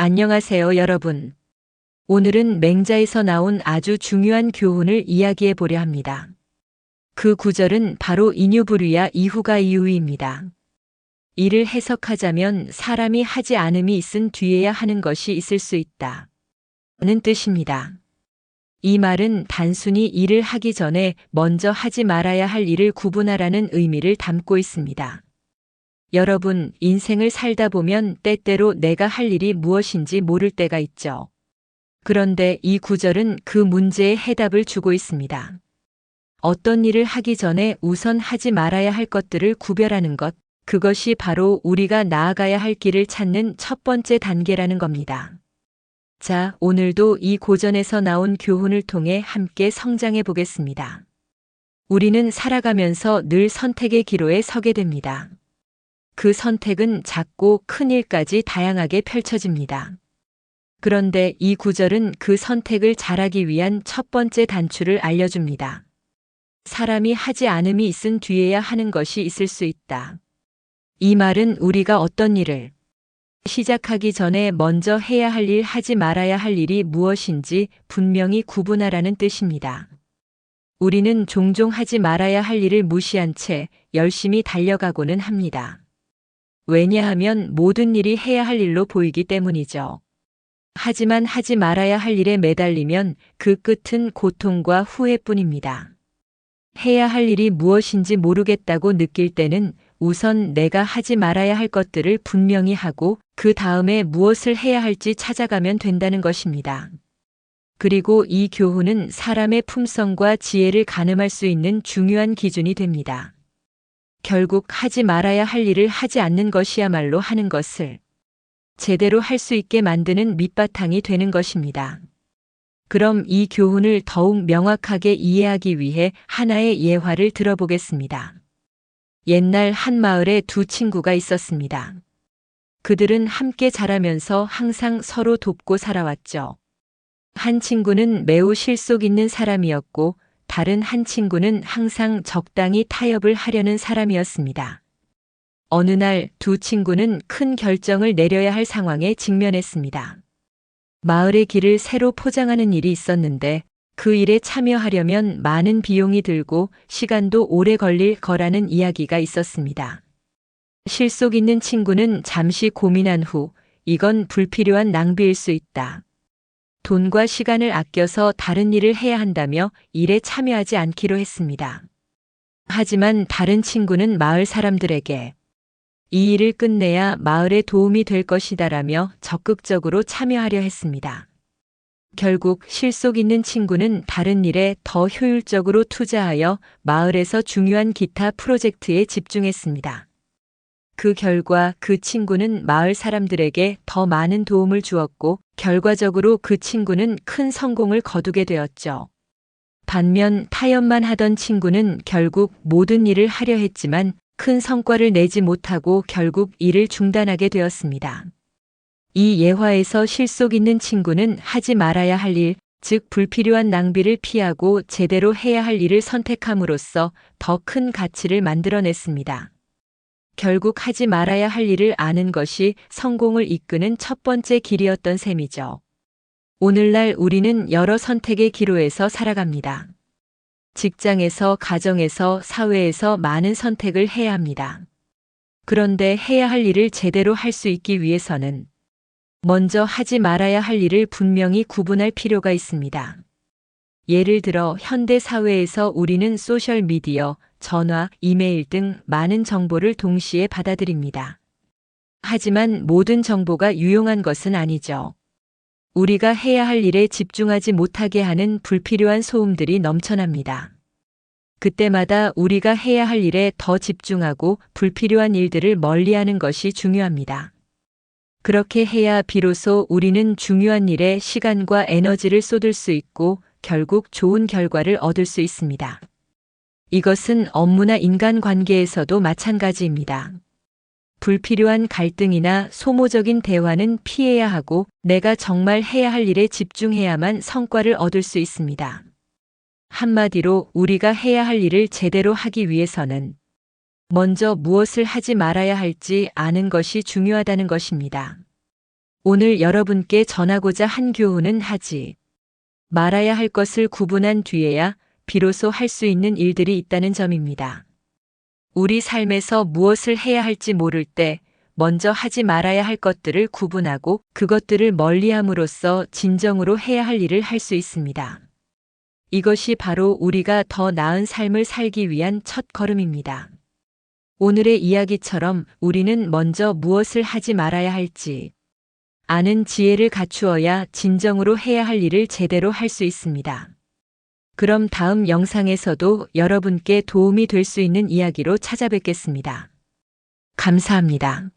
안녕하세요, 여러분. 오늘은 맹자에서 나온 아주 중요한 교훈을 이야기해 보려 합니다. 그 구절은 바로 인유불위야 이후가 이유입니다. 이를 해석하자면 사람이 하지 않음이 있은 뒤에야 하는 것이 있을 수 있다 는 뜻입니다. 이 말은 단순히 일을 하기 전에 먼저 하지 말아야 할 일을 구분하라는 의미를 담고 있습니다. 여러분, 인생을 살다 보면 때때로 내가 할 일이 무엇인지 모를 때가 있죠. 그런데 이 구절은 그 문제의 해답을 주고 있습니다. 어떤 일을 하기 전에 우선 하지 말아야 할 것들을 구별하는 것, 그것이 바로 우리가 나아가야 할 길을 찾는 첫 번째 단계라는 겁니다. 자, 오늘도 이 고전에서 나온 교훈을 통해 함께 성장해 보겠습니다. 우리는 살아가면서 늘 선택의 기로에 서게 됩니다. 그 선택은 작고 큰 일까지 다양하게 펼쳐집니다. 그런데 이 구절은 그 선택을 잘하기 위한 첫 번째 단추를 알려줍니다. 사람이 하지 않음이 있은 뒤에야 하는 것이 있을 수 있다. 이 말은 우리가 어떤 일을 시작하기 전에 먼저 해야 할 일, 하지 말아야 할 일이 무엇인지 분명히 구분하라는 뜻입니다. 우리는 종종 하지 말아야 할 일을 무시한 채 열심히 달려가고는 합니다. 왜냐하면 모든 일이 해야 할 일로 보이기 때문이죠. 하지만 하지 말아야 할 일에 매달리면 그 끝은 고통과 후회뿐입니다. 해야 할 일이 무엇인지 모르겠다고 느낄 때는 우선 내가 하지 말아야 할 것들을 분명히 하고 그 다음에 무엇을 해야 할지 찾아가면 된다는 것입니다. 그리고 이 교훈은 사람의 품성과 지혜를 가늠할 수 있는 중요한 기준이 됩니다. 결국 하지 말아야 할 일을 하지 않는 것이야말로 하는 것을 제대로 할 수 있게 만드는 밑바탕이 되는 것입니다. 그럼 이 교훈을 더욱 명확하게 이해하기 위해 하나의 예화를 들어보겠습니다. 옛날 한 마을에 두 친구가 있었습니다. 그들은 함께 자라면서 항상 서로 돕고 살아왔죠. 한 친구는 매우 실속 있는 사람이었고 다른 한 친구는 항상 적당히 타협을 하려는 사람이었습니다. 어느 날 두 친구는 큰 결정을 내려야 할 상황에 직면했습니다. 마을의 길을 새로 포장하는 일이 있었는데 그 일에 참여하려면 많은 비용이 들고 시간도 오래 걸릴 거라는 이야기가 있었습니다. 실속 있는 친구는 잠시 고민한 후 이건 불필요한 낭비일 수 있다. 돈과 시간을 아껴서 다른 일을 해야 한다며 일에 참여하지 않기로 했습니다. 하지만 다른 친구는 마을 사람들에게 이 일을 끝내야 마을에 도움이 될 것이다라며 적극적으로 참여하려 했습니다. 결국 실속 있는 친구는 다른 일에 더 효율적으로 투자하여 마을에서 중요한 기타 프로젝트에 집중했습니다. 그 결과 그 친구는 마을 사람들에게 더 많은 도움을 주었고 결과적으로 그 친구는 큰 성공을 거두게 되었죠. 반면 타협만 하던 친구는 결국 모든 일을 하려 했지만 큰 성과를 내지 못하고 결국 일을 중단하게 되었습니다. 이 예화에서 실속 있는 친구는 하지 말아야 할 일, 즉 불필요한 낭비를 피하고 제대로 해야 할 일을 선택함으로써 더 큰 가치를 만들어냈습니다. 결국 하지 말아야 할 일을 아는 것이 성공을 이끄는 첫 번째 길이었던 셈이죠. 오늘날 우리는 여러 선택의 기로에서 살아갑니다. 직장에서, 가정에서, 사회에서 많은 선택을 해야 합니다. 그런데 해야 할 일을 제대로 할 수 있기 위해서는 먼저 하지 말아야 할 일을 분명히 구분할 필요가 있습니다. 예를 들어 현대 사회에서 우리는 소셜미디어, 전화, 이메일 등 많은 정보를 동시에 받아들입니다. 하지만 모든 정보가 유용한 것은 아니죠. 우리가 해야 할 일에 집중하지 못하게 하는 불필요한 소음들이 넘쳐납니다. 그때마다 우리가 해야 할 일에 더 집중하고 불필요한 일들을 멀리하는 것이 중요합니다. 그렇게 해야 비로소 우리는 중요한 일에 시간과 에너지를 쏟을 수 있고 결국 좋은 결과를 얻을 수 있습니다. 이것은 업무나 인간관계에서도 마찬가지입니다. 불필요한 갈등이나 소모적인 대화는 피해야 하고 내가 정말 해야 할 일에 집중해야만 성과를 얻을 수 있습니다. 한마디로 우리가 해야 할 일을 제대로 하기 위해서는 먼저 무엇을 하지 말아야 할지 아는 것이 중요하다는 것입니다. 오늘 여러분께 전하고자 한 교훈은 하지 말아야 할 것을 구분한 뒤에야 비로소 할 수 있는 일들이 있다는 점입니다. 우리 삶에서 무엇을 해야 할지 모를 때 먼저 하지 말아야 할 것들을 구분하고 그것들을 멀리함으로써 진정으로 해야 할 일을 할 수 있습니다. 이것이 바로 우리가 더 나은 삶을 살기 위한 첫 걸음입니다. 오늘의 이야기처럼 우리는 먼저 무엇을 하지 말아야 할지 아는 지혜를 갖추어야 진정으로 해야 할 일을 제대로 할 수 있습니다. 그럼 다음 영상에서도 여러분께 도움이 될 수 있는 이야기로 찾아뵙겠습니다. 감사합니다.